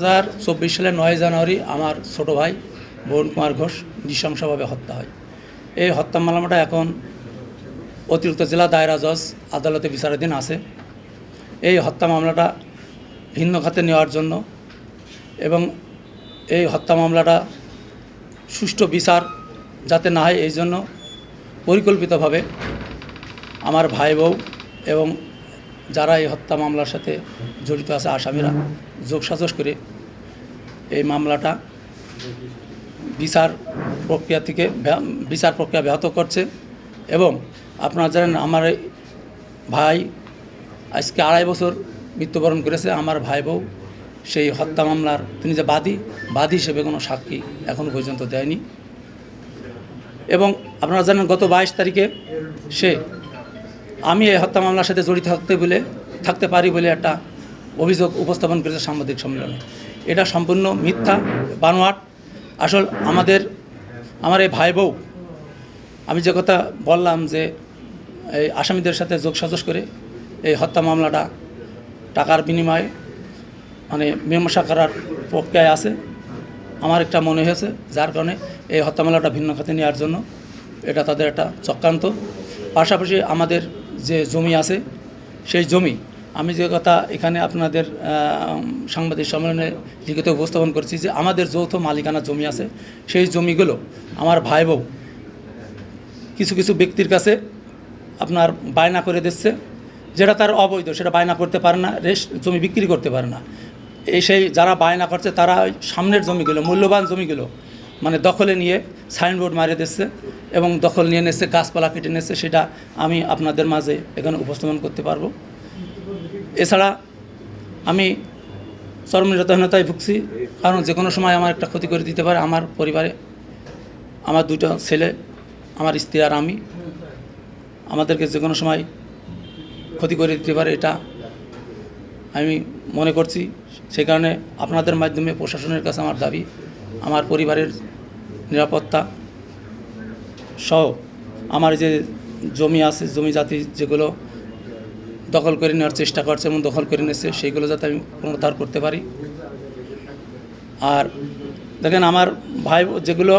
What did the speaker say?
2024 সালের 9 জানুয়ারি আমার ছোট ভাই বরুণ কুমার ঘোষ নৃশংসভাবে হত্যা হয়। এই হত্যা মামলাটা এখন অতিরিক্ত জেলা দায়রা জজ আদালতে বিচারাধীন আছে। এই হত্যা মামলাটা ভিন্ন খাতে নেওয়ার জন্য এবং এই হত্যা মামলাটা সুষ্ঠু বিচার যাতে না হয় এই জন্য পরিকল্পিতভাবে আমার ভাই বউ এবং যারা এই হত্যা মামলার সাথে জড়িত আছে আসামিরা যোগসাজশ করে এই মামলাটা বিচার প্রক্রিয়া ব্যাহত করছে। এবং আপনারা জানেন আমার এই ভাই আজকে 2.5 বছর মৃত্যুবরণ করেছে। আমার ভাই বউ সেই হত্যা মামলার তিনি যে বাদী হিসেবে কোনো সাক্ষী এখনও পর্যন্ত দেয়নি। এবং আপনারা জানেন গত 22 তারিখে আমি এই হত্যা মামলার সাথে জড়িত থাকতে পারি বলে একটা অভিযোগ উপস্থাপন করেছে সাংবাদিক সম্মেলনে। এটা সম্পূর্ণ মিথ্যা বানোয়াট। আসল আমার এই ভাই বউ আমি যে কথা বললাম যে এই আসামিদের সাথে যোগসাজশ করে এই হত্যা মামলাটা টাকার বিনিময়ে মীমাংসা করার প্রক্রিয়ায় আছে আমার একটা মনে হয়েছে, যার কারণে এই হত্যা মামলাটা ভিন্ন খাতে নেওয়ার জন্য এটা তাদের একটা চক্রান্ত। পাশাপাশি আমাদের যে জমি আছে সেই জমি আমি যে কথা এখানে আপনাদের সাংবাদিক সম্মেলনে লিখিত উপস্থাপন করছি যে আমাদের যৌথ মালিকানা জমি আছে, সেই জমিগুলো আমার ভাই বউ কিছু কিছু ব্যক্তির কাছে আপনার বায়না করে দিচ্ছে, যেটা তার অবৈধ, সেটা বায়না করতে পারে না, জমি বিক্রি করতে পারে না। সেই যারা বায়না করছে তারা সামনের জমিগুলো, মূল্যবান জমিগুলো দখলে নিয়ে সাইনবোর্ড মারিয়ে দিচ্ছে এবং দখল নিয়ে নিচ্ছে, গাছপালা কেটে নিচ্ছে। সেটা আমি আপনাদের মাঝে এখানে উপস্থাপন করতে পারবো। এছাড়া আমি চরম নিরাপত্তাহীনতায় ভুগছি, কারণ যে কোনো সময় আমার একটা ক্ষতি করে দিতে পারে আমার পরিবারে। আমার 2টা ছেলে, আমার স্ত্রী আর আমাদেরকে যে কোনো সময় ক্ষতি করে দিতে পারে, এটা আমি মনে করছি। সেই কারণে আপনাদের মাধ্যমে প্রশাসনের কাছে আমার দাবি, আমার পরিবারের নিরাপত্তা সহ আমার যে জমি আছে, জমি জাতি যেগুলো দখল করে নেওয়ার চেষ্টা করছে এবং দখল করে নিচ্ছে, সেইগুলো যাতে আমি পুনরুদ্ধার করতে পারি। আর দেখেন আমার ভাই যেগুলো